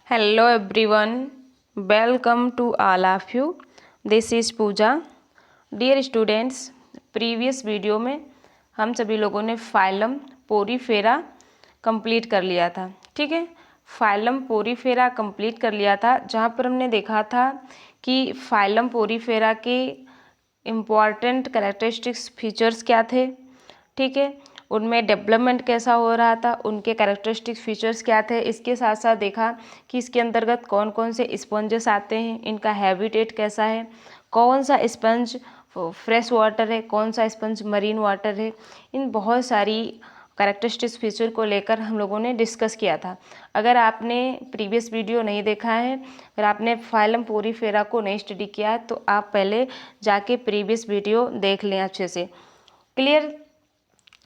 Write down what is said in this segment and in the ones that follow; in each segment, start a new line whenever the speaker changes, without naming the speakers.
Hello everyone, welcome to all of you. This is Pooja. Dear students, previous video में हम सभी लोगों ने फाइलम पोरीफेरा कंप्लीट कर लिया था. ठीक है, फाइलम पोरीफेरा कंप्लीट कर लिया था, जहाँ पर हमने देखा था कि फाइलम पोरीफेरा के इम्पॉर्टेंट कैरेक्टरिस्टिक्स फीचर्स क्या थे. ठीक है, उनमें डेवलपमेंट कैसा हो रहा था, उनके कैरेक्टरिस्टिक फीचर्स क्या थे. इसके साथ साथ देखा कि इसके अंतर्गत कौन कौन से स्पंजेस आते हैं, इनका हैबिटेट कैसा है, कौन सा स्पंज फ्रेश वाटर है, कौन सा स्पंज मरीन वाटर है. इन बहुत सारी कैरेक्टरिस्टिक्स फीचर को लेकर हम लोगों ने डिस्कस किया था. अगर आपने प्रीवियस वीडियो नहीं देखा है, अगर आपने फाइलम पोरीफेरा को नहीं स्टडी किया है, तो आप पहले जाके प्रीवियस वीडियो देख लें अच्छे से. क्लियर,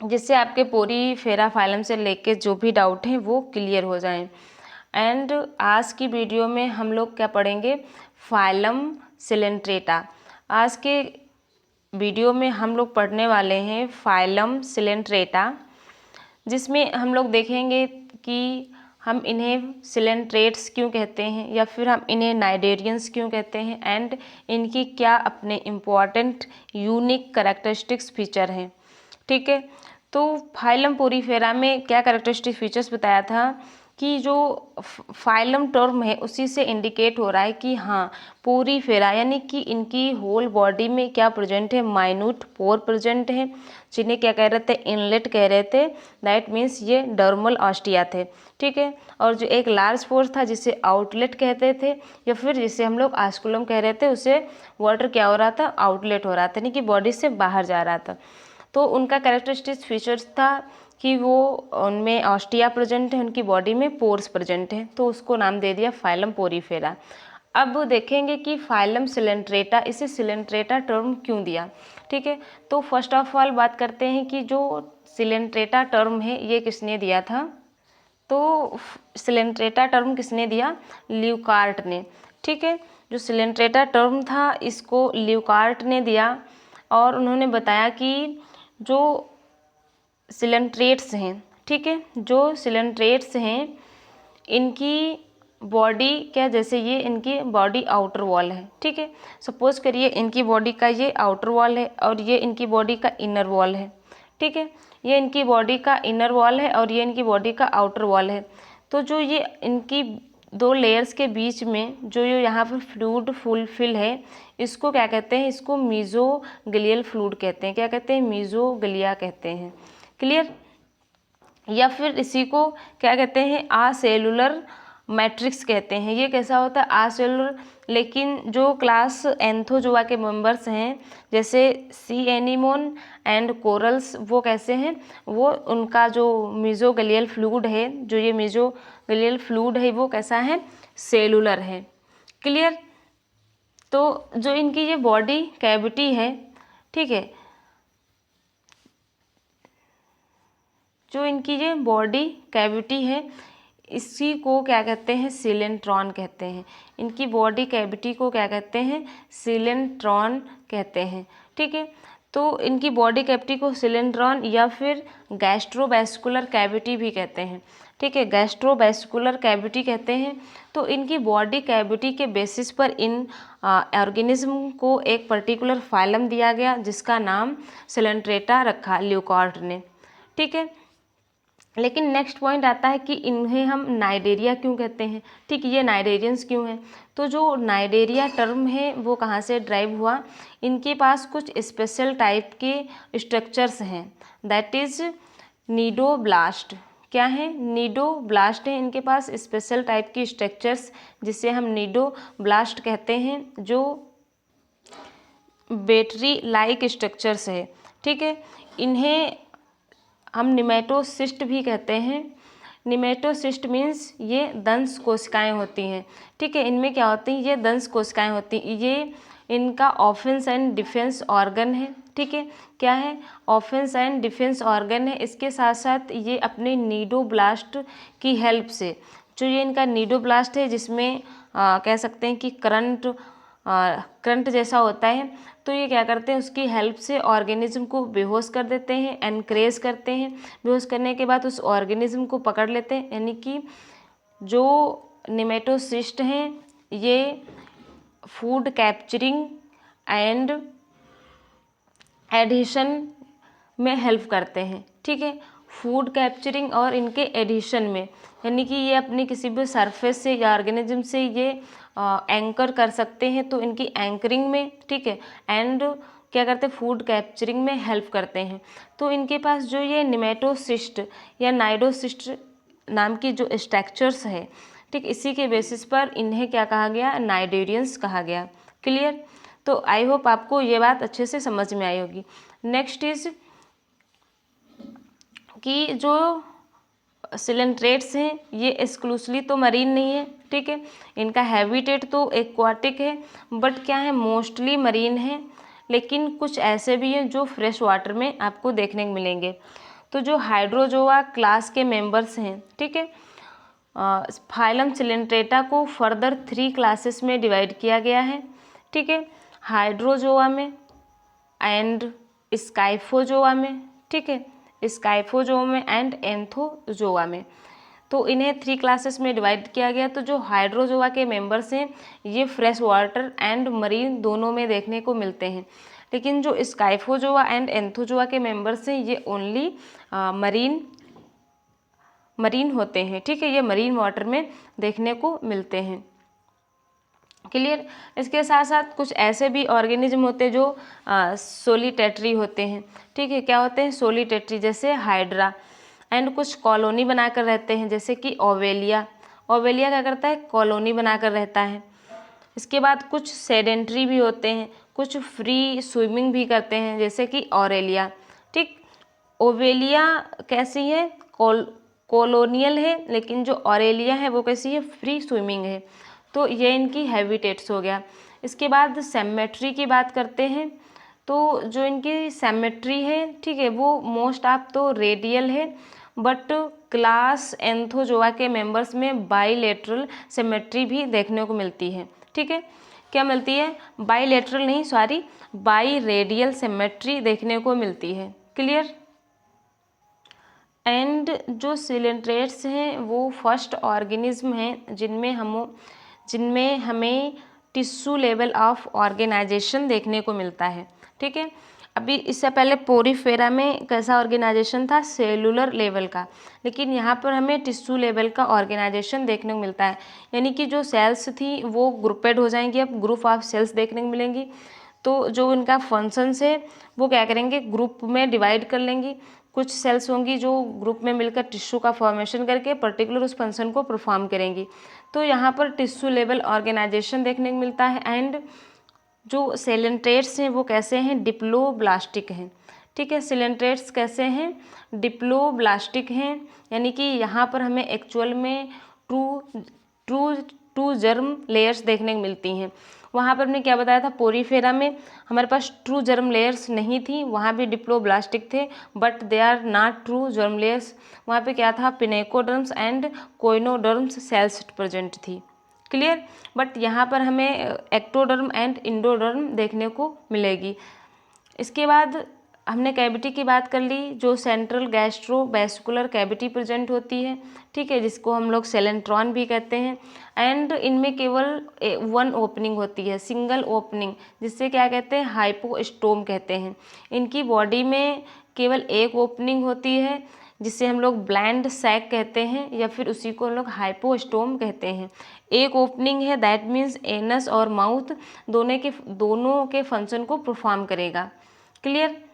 जिससे आपके पोरीफेरा फाइलम से लेके जो भी डाउट हैं वो क्लियर हो जाएं. एंड आज की वीडियो में हम लोग क्या पढ़ेंगे, फाइलम सिलेंट्रेटा. आज के वीडियो में हम लोग पढ़ने वाले हैं फाइलम सिलेंट्रेटा, जिसमें हम लोग देखेंगे कि हम इन्हें सिलेंट्रेट्स क्यों कहते हैं, या फिर हम इन्हें नाइडेरियंस क्यों कहते हैं, एंड इनकी क्या अपने इम्पॉर्टेंट यूनिक कैरेक्टरिस्टिक्स फीचर हैं. ठीक है, तो फाइलम पोरीफेरा में क्या कैरेक्टरिस्टिक फीचर्स बताया था कि जो फाइलम टर्म है उसी से इंडिकेट हो रहा है कि हाँ पोरीफेरा, यानी कि इनकी होल बॉडी में क्या प्रेजेंट है, माइन्यूट पोर प्रेजेंट है, जिन्हें क्या कह रहे थे, इनलेट कह रहे थे. दैट मीन्स ये डर्मल ऑस्टिया थे. ठीक है, और जो एक लार्ज पोर था जिसे आउटलेट कहते थे, या फिर जिसे हम लोग आस्कुलम कह रहे थे, उसे वाटर क्या हो रहा था, आउटलेट हो रहा था, यानी कि बॉडी से बाहर जा रहा था. तो उनका कैरेक्टरिस्टिक फीचर्स था कि वो उनमें ऑस्टिया प्रेजेंट है, उनकी बॉडी में पोर्स प्रेजेंट है, तो उसको नाम दे दिया फाइलम पोरीफेरा. अब देखेंगे कि फाइलम सिलेंट्रेटा, इसे सिलेंट्रेटा टर्म क्यों दिया. ठीक है, तो फर्स्ट ऑफ ऑल बात करते हैं कि जो सिलेंट्रेटा टर्म है ये किसने दिया था. तो सिलेंट्रेटा टर्म किसने दिया, ल्यूकार्ट ने. ठीक है, जो सिलेंट्रेटा टर्म था इसको ल्यूकार्ट ने दिया, और उन्होंने बताया कि जो सिलेंट्रेट्स हैं, ठीक है, जो सिलेंट्रेट्स हैं इनकी बॉडी क्या, जैसे ये इनकी बॉडी आउटर वॉल है. ठीक है, सपोज करिए इनकी बॉडी का ये आउटर वॉल है और ये इनकी बॉडी का इनर वॉल है. ठीक है, ये इनकी बॉडी का इनर वॉल है और ये इनकी बॉडी का आउटर वॉल है. तो जो ये इनकी दो लेयर्स के बीच में जो ये यहाँ पर फ्लूइड फुलफिल है, इसको क्या कहते हैं, इसको मीजोग्लियल फ्लूइड कहते हैं. क्या कहते हैं, मीजोग्लिया कहते हैं. क्लियर, या फिर इसी को क्या कहते हैं, आसेलुलर मैट्रिक्स कहते हैं. ये कैसा होता है, आसेलुलर. लेकिन जो क्लास एंथोजोआ के मेंबर्स हैं जैसे सी एनीमोन एंड कोरल्स, वो कैसे हैं, वो उनका जो मीजोग्लियल फ्लूइड है, जो ये मीजोग्लियल फ्लूइड है वो कैसा है, सेलुलर है. क्लियर, तो जो इनकी ये बॉडी कैविटी है, ठीक है, जो इनकी ये बॉडी कैविटी है इसी को क्या कहते हैं, सिलेंट्रॉन कहते हैं. इनकी बॉडी कैविटी को क्या कहते हैं, सिलेंट्रॉन कहते हैं. ठीक है, तो इनकी बॉडी कैविटी को सिलेंट्रॉन या फिर गैस्ट्रोवैस्कुलर कैविटी भी कहते हैं. ठीक है, गैस्ट्रोवैस्कुलर कैविटी कहते हैं. तो इनकी बॉडी कैविटी के बेसिस पर इन ऑर्गेनिज्म को एक पर्टिकुलर फाइलम दिया गया जिसका नाम सिलेंट्रेटा रखा ल्यूकार्ट ने. ठीक है, लेकिन नेक्स्ट पॉइंट आता है कि इन्हें हम नाइडेरिया क्यों कहते हैं. ठीक, ये नाइडेरियंस क्यों हैं. तो जो नाइडेरिया टर्म है वो कहाँ से ड्राइव हुआ, इनके पास कुछ स्पेशल टाइप के स्ट्रक्चर्स हैं, दैट इज नीडोब्लास्ट. क्या है, नीडोब्लास्ट है इनके पास स्पेशल टाइप की स्ट्रक्चर्स, जिसे हम नीडोब्लास्ट कहते हैं, जो बैटरी लाइक स्ट्रक्चर्स है. ठीक है, इन्हें हम निमेटोसिस्ट भी कहते हैं. निमेटोसिस्ट मीन्स ये दंश कोशिकाएं होती हैं. ठीक है, इनमें क्या होती हैं, ये दंश कोशिकाएं होती हैं. ये इनका ऑफेंस एंड डिफेंस ऑर्गन है. ठीक है, क्या है, ऑफेंस एंड डिफेंस ऑर्गन है. इसके साथ साथ ये अपने नीडोब्लास्ट की हेल्प से, जो ये इनका नीडोब्लास्ट है जिसमें कह सकते हैं कि करंट जैसा होता है, तो ये क्या करते हैं, उसकी हेल्प से ऑर्गेनिज्म को बेहोश कर देते हैं, एनक्रेज करते हैं. बेहोश करने के बाद उस ऑर्गेनिज्म को पकड़ लेते हैं, यानी कि जो निमेटोसिस्ट हैं ये फूड कैप्चरिंग एंड एडिशन में हेल्प करते हैं। ठीक है, फूड कैप्चरिंग और इनके एडिशन में, यानी कि ये अपनी किसी भी सरफेस से या ऑर्गेनिज्म से ये एंकर कर सकते हैं, तो इनकी एंकरिंग में, ठीक है, एंड क्या करते हैं, फूड कैप्चरिंग में हेल्प करते हैं। तो इनके पास जो ये निमेटोसिस्ट या नाइडोसिस्ट नाम की जो स्ट्रक्चर्स है, ठीक, इसी के बेसिस पर इन्हें क्या कहा गया, नाइडेरियंस कहा गया। क्लियर? तो आई होप आपको ये बात अच्छे से समझ में आई होगी। नेक्स्ट इज कि जो सिलेंट्रेट्स हैं ये एक्सक्लूसिवली तो मरीन नहीं है, ठीक है, इनका हैबिटेट तो एक्वाटिक है, बट क्या है, मोस्टली मरीन है, लेकिन कुछ ऐसे भी हैं जो फ्रेश वाटर में आपको देखने को मिलेंगे। तो जो हाइड्रोजोआ क्लास के मेंबर्स हैं, ठीक है, फाइलम सिलेंट्रेटा को फर्दर 3 क्लासेस में डिवाइड किया गया है। ठीक है, हाइड्रोजोआ में एंड स्काइफोजोआ में, ठीक है, स्काइफोजोआ में एंड एंथोजोआ में। तो इन्हें 3 क्लासेस में डिवाइड किया गया। तो जो हाइड्रोजोआ के मेंबर्स हैं ये फ्रेश वाटर एंड मरीन दोनों में देखने को मिलते हैं, लेकिन जो स्काइफोजोआ एंड एंथोजोआ के मेंबर्स हैं ये ओनली मरीन होते हैं। ठीक है, ये मरीन वाटर में देखने को मिलते हैं। क्लियर? इसके साथ साथ कुछ ऐसे भी ऑर्गेनिज्म होते हैं जो सोलिटेटरी होते हैं। ठीक है, क्या होते हैं, सोलिटेटरी, जैसे हाइड्रा, एंड कुछ कॉलोनी बनाकर रहते हैं, जैसे कि ओवेलिया। ओवेलिया क्या करता है, कॉलोनी बनाकर रहता है। इसके बाद कुछ सेडेंट्री भी होते हैं, कुछ फ्री स्विमिंग भी करते हैं, जैसे कि ऑरेलिया। ठीक, ओवेलिया कैसी है, कॉलोनियल है, लेकिन जो ऑरेलिया है वो कैसी है, फ्री स्विमिंग है। तो ये इनकी हैबिटेट्स हो गया। इसके बाद सेमेट्री की बात करते हैं। तो जो इनकी सेमेट्री है, ठीक है, वो मोस्ट ऑफ तो रेडियल है, बट क्लास एंथोजोआ के मेंबर्स में बाईलेटरल सिमेट्री भी देखने को मिलती है। ठीक है, क्या मिलती है, बाईलेटरल नहीं, सॉरी, बाई रेडियल सिमेट्री देखने को मिलती है। क्लियर? एंड जो सिलेंट्रेट्स हैं वो फर्स्ट ऑर्गेनिज्म हैं जिनमें हमें टिश्यू लेवल ऑफ ऑर्गेनाइजेशन देखने को मिलता है। ठीक है, अभी इससे पहले पोरीफेरा में कैसा ऑर्गेनाइजेशन था, सेलुलर लेवल का, लेकिन यहाँ पर हमें टिश्यू लेवल का ऑर्गेनाइजेशन देखने को मिलता है, यानी कि जो सेल्स थी वो ग्रुपेड हो जाएंगी, अब ग्रुप ऑफ सेल्स देखने को मिलेंगी। तो जो उनका फंक्शंस है वो क्या करेंगे, ग्रुप में डिवाइड कर लेंगी। कुछ सेल्स होंगी जो ग्रुप में मिलकर टिश्यू का फॉर्मेशन करके पर्टिकुलर उस फंक्शन को परफॉर्म करेंगी। तो यहाँ पर टिश्यू लेवल ऑर्गेनाइजेशन देखने को मिलता है। एंड जो सिलेंट्रेट्स हैं वो कैसे हैं, डिप्लोब्लास्टिक हैं। ठीक है, सिलेंट्रेट्स कैसे हैं, डिप्लोब्लास्टिक हैं, यानी कि यहाँ पर हमें एक्चुअल में टू जर्म लेयर्स देखने को मिलती हैं। वहाँ पर हमने क्या बताया था, पोरीफेरा में हमारे पास ट्रू जर्म लेयर्स नहीं थी, वहाँ भी डिप्लोब्लास्टिक थे, but they are not true germ layers. वहाँ पे क्या था, pinacoderms and choanoderms cells present थी। क्लियर? बट यहाँ पर हमें एक्टोडर्म एंड इंडोडर्म देखने को मिलेगी। इसके बाद हमने कैविटी की बात कर ली, जो सेंट्रल गैस्ट्रोवेस्कुलर कैविटी प्रेजेंट होती है। ठीक है, जिसको हम लोग सेलेंट्रॉन भी कहते हैं। एंड इनमें केवल 1 ओपनिंग होती है, सिंगल ओपनिंग, जिससे क्या कहते हैं, हाइपोस्टोम कहते हैं। इनकी बॉडी में केवल 1 ओपनिंग होती है, जिसे हम लोग ब्लैंड सैक कहते हैं, या फिर उसी को हम लोग हाइपोस्टोम कहते हैं। 1 ओपनिंग है, दैट मीन्स एनस और माउथ दोनों के फंक्शन को परफॉर्म करेगा। Clear?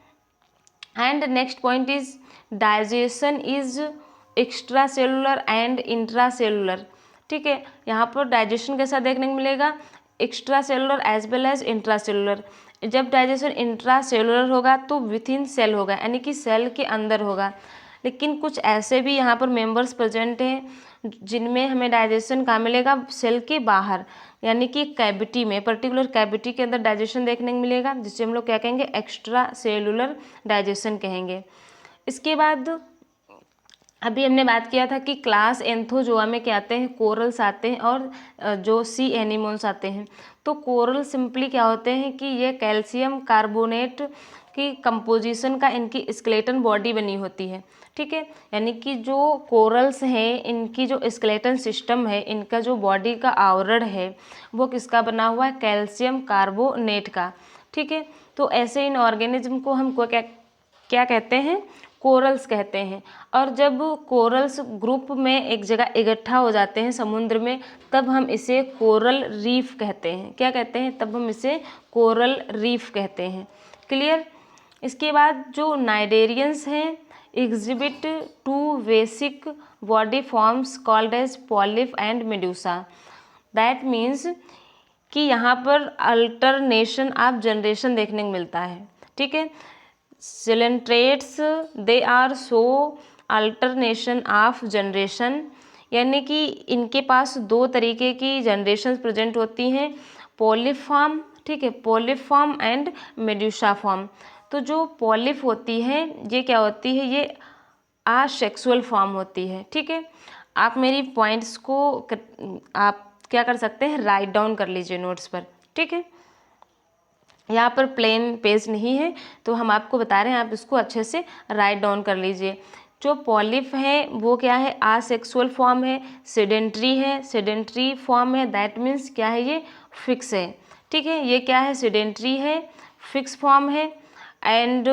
And next point is digestion is extra cellular and intracellular. ठीक है, यहाँ पर डाइजेशन कैसा देखने को मिलेगा, extra cellular as well as intracellular. जब डाइजेशन इंट्रासेलुलर होगा तो विथ इन सेल होगा, यानी कि सेल के अंदर होगा। लेकिन कुछ ऐसे भी यहाँ पर मेंबर्स प्रेजेंट हैं जिनमें हमें डाइजेशन कहाँ मिलेगा, सेल के बाहर, यानी कि कैविटी में, पर्टिकुलर कैविटी के अंदर डाइजेशन देखने को मिलेगा, जिसे हम लोग क्या कहेंगे, एक्स्ट्रा सेलुलर डाइजेशन कहेंगे। इसके बाद अभी हमने बात किया था कि क्लास एंथोजोआ में क्या आते हैं, कोरल्स आते हैं और जो सी एनिमोन्स आते हैं। तो कोरल सिंपली क्या होते हैं कि ये कैल्शियम कार्बोनेट कि कंपोजिशन का इनकी स्केलेटन बॉडी बनी होती है, ठीक है। यानी कि जो कोरल्स हैं इनकी जो स्केलेटन सिस्टम है, इनका जो बॉडी का आवरण है वो किसका बना हुआ है, कैल्शियम कार्बोनेट का, ठीक है। तो ऐसे इन ऑर्गेनिज्म को हम क्या क्या कहते हैं, कोरल्स कहते हैं। और जब कोरल्स ग्रुप में एक जगह इकट्ठा हो जाते हैं समुद्र में, तब हम इसे कोरल रीफ कहते हैं। क्या कहते हैं, तब हम इसे कोरल रीफ कहते हैं। क्लियर। इसके बाद जो नाइडेरियंस हैं exhibit two basic body forms called as polyp and medusa. That means कि यहाँ पर अल्टरनेशन ऑफ जनरेशन देखने को मिलता है, ठीक है। Coelenterates they are so alternation of generation, यानी कि इनके पास दो तरीके की जनरेशन प्रेजेंट होती हैं, पॉलिप फॉर्म, ठीक है, polyp form and Medusa form. तो जो पॉलिप होती है ये क्या होती है, ये आसेक्सुअल फॉर्म होती है, ठीक है। आप मेरी पॉइंट्स को आप क्या कर सकते हैं, राइट डाउन कर लीजिए नोट्स पर, ठीक है। यहाँ पर प्लेन पेज नहीं है तो हम आपको बता रहे हैं, आप इसको अच्छे से राइट डाउन कर लीजिए। जो पॉलिप है वो क्या है, आसेक्सुअल फॉर्म है, सेडेंट्री है, सेडेंट्री फॉर्म है, दैट मीन्स क्या है, ये फिक्स है, ठीक है। ये क्या है, सेडेंट्री है, फिक्स फॉर्म है, एंड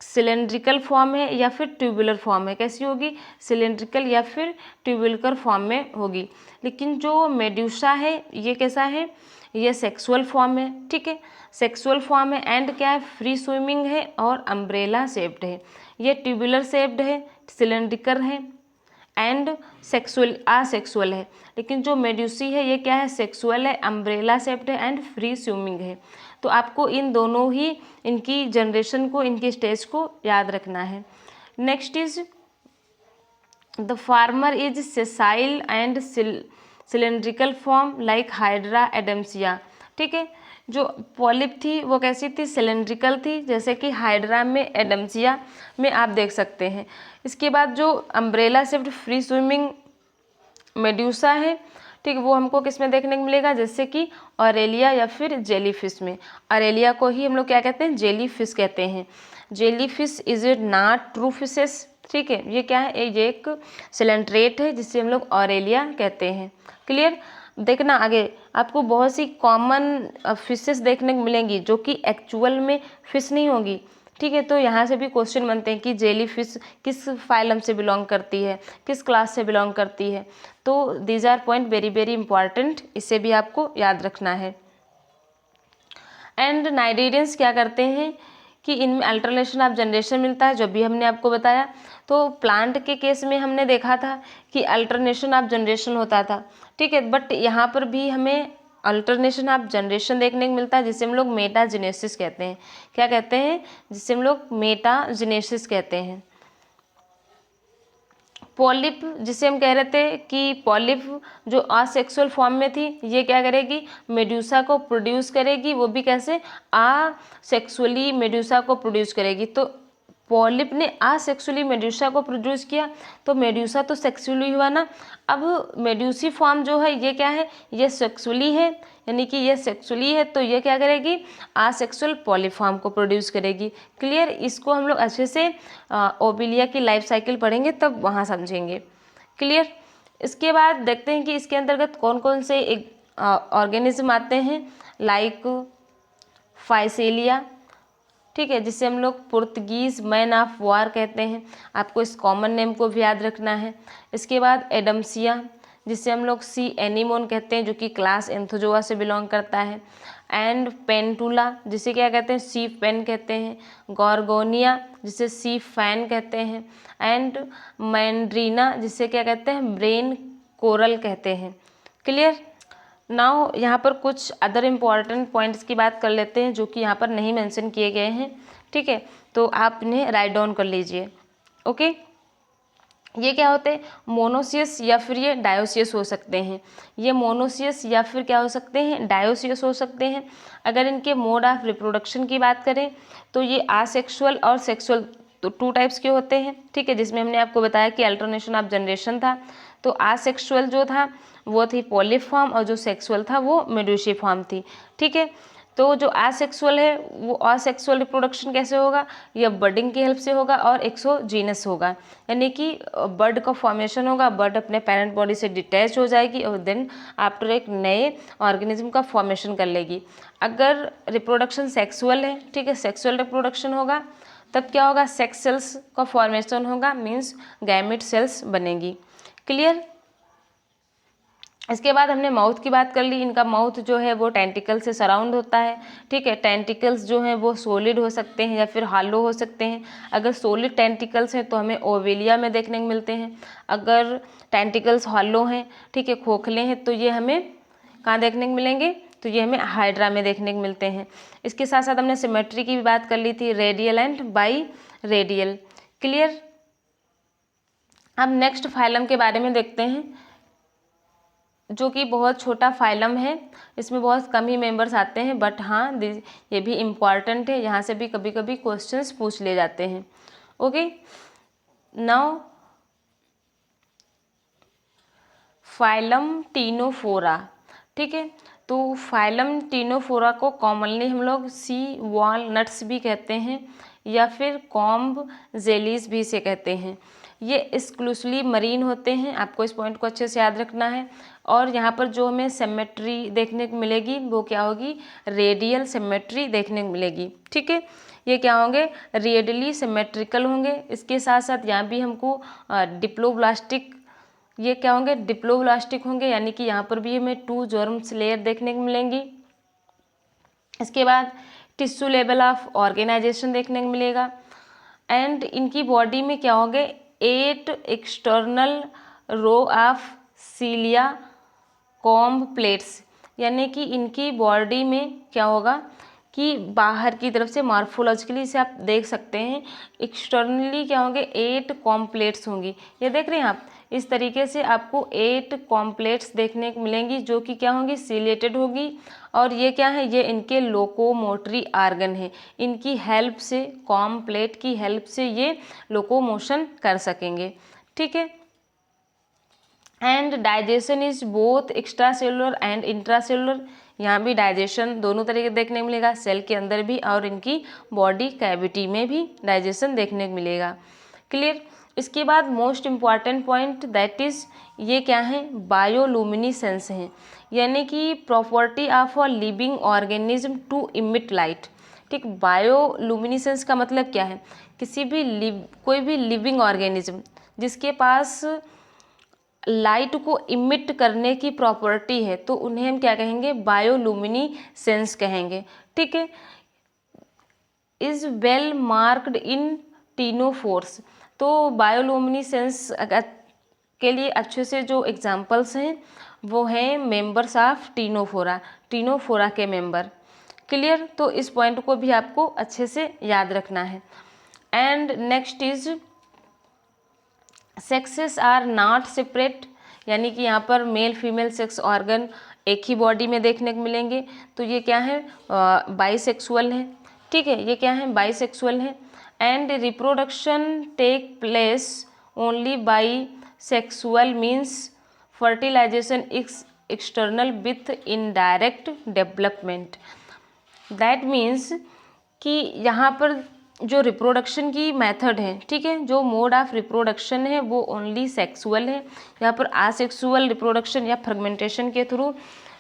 सिलेंड्रिकल फॉर्म है या फिर ट्यूबुलर फॉर्म है। कैसी होगी, सिलेंड्रिकल या फिर ट्यूबुलर फॉर्म में होगी। लेकिन जो मेडूसा है ये कैसा है, ये सेक्सुअल फॉर्म है, ठीक है, सेक्सुअल फॉर्म है, एंड क्या है, फ्री स्विमिंग है और अम्ब्रेला शेप्ड है। ये ट्यूबुलर शेप्ड है, सिलेंड्रिकल है एंड सेक्सुअल आसेक्सुअल है। लेकिन जो मेडूसी है ये क्या है, सेक्सुअल है, अम्ब्रेला शेप्ड है एंड फ्री स्विमिंग है। तो आपको इन दोनों ही इनकी जनरेशन को, इनकी स्टेज को याद रखना है। Next is the farmer is sessile and cylindrical form like hydra Adamsia, ठीक है। जो पॉलिप थी वो कैसी थी, सिलेंड्रिकल थी, जैसे कि हाइड्रा में, एडम्सिया में आप देख सकते हैं। इसके बाद जो umbrella shaped free swimming Medusa है, ठीक, वो हमको किस में देखने को मिलेगा, जैसे कि ऑरेलिया या फिर जेलीफिश में। ऑरेलिया को ही हम लोग क्या कहते हैं, जेलीफिश कहते हैं। Jellyfish is it not true fishes, ठीक है। ये क्या है, ये एक सिलेंट्रेट है जिसे हम लोग ऑरेलिया कहते हैं। क्लियर। देखना आगे आपको बहुत सी कॉमन फिशेस देखने को मिलेंगी जो कि एक्चुअल में फिश नहीं होगी, ठीक है। तो यहाँ से भी क्वेश्चन बनते हैं कि जेली फिश किस फाइलम से बिलोंग करती है, किस क्लास से बिलोंग करती है। तो these are point very very important, इसे भी आपको याद रखना है। एंड नाइडेरियंस क्या करते हैं कि इनमें अल्टरनेशन ऑफ जनरेशन मिलता है, जो भी हमने आपको बताया। तो प्लांट के केस में हमने देखा था कि अल्टरनेशन ऑफ जनरेशन होता था, ठीक है। बट यहाँ पर भी हमें अल्टरनेशन ऑफ जनरेशन देखने को मिलता है, जिसे हम लोग मेटाजेनेसिस कहते हैं। क्या कहते हैं, जिसे हम लोग मेटाजेनेसिस कहते हैं। पॉलिप, जिसे हम कह रहे थे कि पॉलिप जो असेक्सुअल फॉर्म में थी, ये क्या करेगी, मेडूसा को प्रोड्यूस करेगी, वो भी कैसे, असेक्सुअली मेडूसा को प्रोड्यूस करेगी। तो पॉलिप ने असेक्सुअली मेडूसा को प्रोड्यूस किया, तो मेडूसा तो सेक्सुअली हुआ ना। अब मेडूसी फॉर्म जो है ये क्या है, ये सेक्सुअली है, यानी कि ये सेक्सुअली है, तो ये क्या करेगी, असेक्सुअल पॉलिप फॉर्म को प्रोड्यूस करेगी। क्लियर। इसको हम लोग अच्छे से ओबिलिया की लाइफ साइकिल पढ़ेंगे तब वहाँ समझेंगे। क्लियर। इसके बाद देखते हैं कि इसके अंतर्गत कौन कौन से एक ऑर्गेनिज्म आते हैं, लाइक फाइसेलिया, ठीक है, जिसे हम लोग पुर्तगीज मैन ऑफ वार कहते हैं। आपको इस कॉमन नेम को भी याद रखना है। इसके बाद एडम्सिया, जिसे हम लोग सी एनीमोन कहते हैं, जो कि क्लास एंथोजोआ से बिलोंग करता है। एंड पेंटुला, जिसे क्या कहते हैं, सी पेन कहते हैं। गॉर्गोनिया, जिसे सी फैन कहते हैं। एंड मैंड्रीना, जिसे क्या कहते हैं, ब्रेन कोरल कहते हैं। क्लियर। नाउ यहाँ पर कुछ अदर इम्पॉर्टेंट पॉइंट्स की बात कर लेते हैं जो कि यहाँ पर नहीं मेंशन किए गए हैं, ठीक है। तो आप इन्हें राइट डाउन कर लीजिए। ओके, ये क्या होते हैं, मोनोसियस या फिर ये डायोसियस हो सकते हैं। ये मोनोसियस या फिर क्या हो सकते हैं, डायोसियस हो सकते हैं। अगर इनके मोड ऑफ रिप्रोडक्शन की बात करें तो ये आसेक्सुअल और सेक्सुअल, तो टू टाइप्स के होते हैं, ठीक है। जिसमें हमने आपको बताया कि अल्टरनेशन ऑफ जनरेशन था। तो आसेक्सुअल जो था वो थी पॉलिप फॉर्म, और जो सेक्सुअल था वो मेडूसी फॉर्म थी, ठीक है। तो जो एसेक्सुअल है वो असेक्सुअल रिप्रोडक्शन कैसे होगा, या बर्डिंग की हेल्प से होगा और एक्सोजीनस होगा, यानी कि बर्ड का फॉर्मेशन होगा, बर्ड अपने पेरेंट बॉडी से डिटैच हो जाएगी और देन आफ्टर एक नए ऑर्गेनिज्म का फॉर्मेशन कर लेगी। अगर रिप्रोडक्शन सेक्सुअल है, ठीक है, सेक्सुअल रिप्रोडक्शन होगा, तब क्या होगा, सेक्स सेल्स का फॉर्मेशन होगा, मीन्स गैमेट सेल्स बनेगी। क्लियर। इसके बाद हमने माउथ की बात कर ली। इनका माउथ जो है वो टेंटिकल से सराउंड होता है, ठीक है। टेंटिकल्स जो हैं वो सॉलिड हो सकते हैं या फिर हालो हो सकते हैं। अगर सॉलिड टेंटिकल्स हैं तो हमें ओवेलिया में देखने को मिलते हैं। अगर टेंटिकल्स हालो हैं, ठीक है, खोखले हैं, तो ये हमें कहाँ देखने को मिलेंगे, तो ये हमें हाइड्रा में देखने को मिलते हैं। इसके साथ साथ हमने सिमेट्री की भी बात कर ली थी, radial and by radial. Clear. अब नेक्स्ट फाइलम के बारे में देखते हैं, जो कि बहुत छोटा फाइलम है। इसमें बहुत कम ही मेंबर्स आते हैं, बट हाँ ये भी इम्पॉर्टेंट है, यहाँ से भी कभी कभी क्वेश्चंस पूछ ले जाते हैं। ओके, नाउ फाइलम टीनोफोरा, ठीक है। तो फाइलम टीनोफोरा को कॉमनली हम लोग सी वॉलनट्स भी कहते हैं या फिर कॉम्ब जेलीज भी से कहते हैं। ये एक्सक्लूसिवली मरीन होते हैं, आपको इस पॉइंट को अच्छे से याद रखना है। और यहाँ पर जो हमें सिमेट्री देखने को मिलेगी वो क्या होगी, रेडियल सिमेट्री देखने को मिलेगी, ठीक है। ये क्या होंगे, रेडियली सिमेट्रिकल होंगे। इसके साथ साथ यहाँ भी हमको डिप्लोब्लास्टिक, ये क्या होंगे, डिप्लोब्लास्टिक होंगे, यानी कि यहाँ पर भी हमें 2 जर्म्स लेयर देखने को मिलेंगी। इसके बाद टिश्यू लेवल ऑफ ऑर्गेनाइजेशन देखने को मिलेगा। एंड इनकी बॉडी में क्या होंगे, 8 external row of cilia comb plates, यानी कि इनकी बॉडी में क्या होगा कि बाहर की तरफ से मॉर्फोलॉजिकली इसे आप देख सकते हैं, एक्सटर्नली क्या होंगे, 8 कॉम्प्लेट्स होंगी। ये देख रहे हैं आप, इस तरीके से आपको 8 कॉम्प्लेट्स देखने को मिलेंगी, जो कि क्या होंगी, सिलेटेड होगी। और ये क्या है, ये इनके लोकोमोटरी आर्गन है। इनकी हेल्प से, कॉम्प्लेट की हेल्प से ये लोकोमोशन कर सकेंगे, ठीक है। And digestion is both extra cellular and intracellular, यहाँ भी डाइजेशन दोनों तरीके देखने को मिलेगा, सेल के अंदर भी और इनकी बॉडी कैविटी में भी डाइजेशन देखने को मिलेगा। क्लियर। इसके बाद most important point that is, ये क्या है, बायोलुमिनिसेंस है, यानी कि property of a living organism to emit light, ठीक। बायोलुमिनिसेंस का मतलब क्या है, कोई भी लिविंग ऑर्गेनिज्म जिसके पास लाइट को इमिट करने की प्रॉपर्टी है, तो उन्हें हम क्या कहेंगे, बायोलुमिनिसेंस कहेंगे, ठीक है। Is well marked in ctenophores, तो बायोलुमिनिसेंस के लिए अच्छे से जो एग्जाम्पल्स हैं वो हैं मेंबर्स ऑफ टीनोफोरा, टीनोफोरा के मेंबर। क्लियर। तो इस पॉइंट को भी आपको अच्छे से याद रखना है। And next is sexes are not separate, यानी कि यहाँ पर मेल फीमेल सेक्स ऑर्गन एक ही बॉडी में देखने को मिलेंगे, तो ये क्या है, बाइसेक्सुअल है, ठीक है। ये क्या है, बाइसेक्सुअल है। And reproduction take place only by sexual means fertilization external with indirect development. That means कि यहाँ पर जो रिप्रोडक्शन की मेथड है, ठीक है, जो मोड ऑफ रिप्रोडक्शन है वो ओनली सेक्सुअल है। यहाँ पर आसेक्सुअल रिप्रोडक्शन या फ्रेगमेंटेशन के थ्रू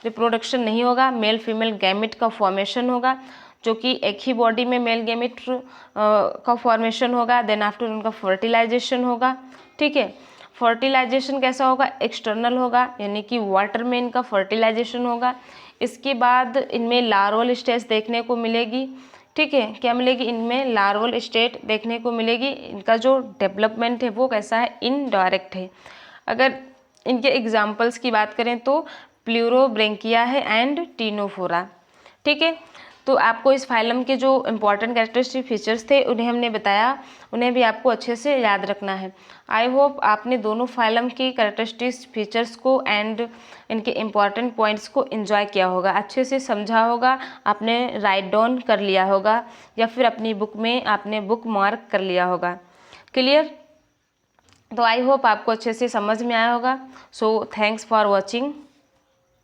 रिप्रोडक्शन नहीं होगा, मेल फीमेल गैमेट का फॉर्मेशन होगा, जो कि एक ही बॉडी में मेल गैमेट का फॉर्मेशन होगा, देन आफ्टर उनका फर्टिलाइजेशन होगा, ठीक है। फर्टिलाइजेशन कैसा होगा, एक्सटर्नल होगा, यानी कि वाटर में इनका फर्टिलाइजेशन होगा। इसके बाद इनमें लार्वल स्टेज देखने को मिलेगी, ठीक है। क्या मिलेगी, इनमें लार्वल स्टेट देखने को मिलेगी। इनका जो डेवलपमेंट है वो कैसा है, इनडायरेक्ट है। अगर इनके एग्जाम्पल्स की बात करें तो प्लूरोब्रेंकिया है एंड टीनोफोरा, ठीक है। तो आपको इस फाइलम के जो इम्पॉर्टेंट कैरेक्टरिस्टिक फीचर्स थे उन्हें हमने बताया, उन्हें भी आपको अच्छे से याद रखना है। आई होप आपने दोनों फाइलम की कैरेक्टरिस्टिक फीचर्स को एंड इनके इम्पॉर्टेंट पॉइंट्स को एंजॉय किया होगा, अच्छे से समझा होगा, आपने राइट डाउन कर लिया होगा या फिर अपनी बुक में आपने बुक मार्क कर लिया होगा। क्लियर। तो आई होप आपको अच्छे से समझ में आया होगा। So thanks for watching.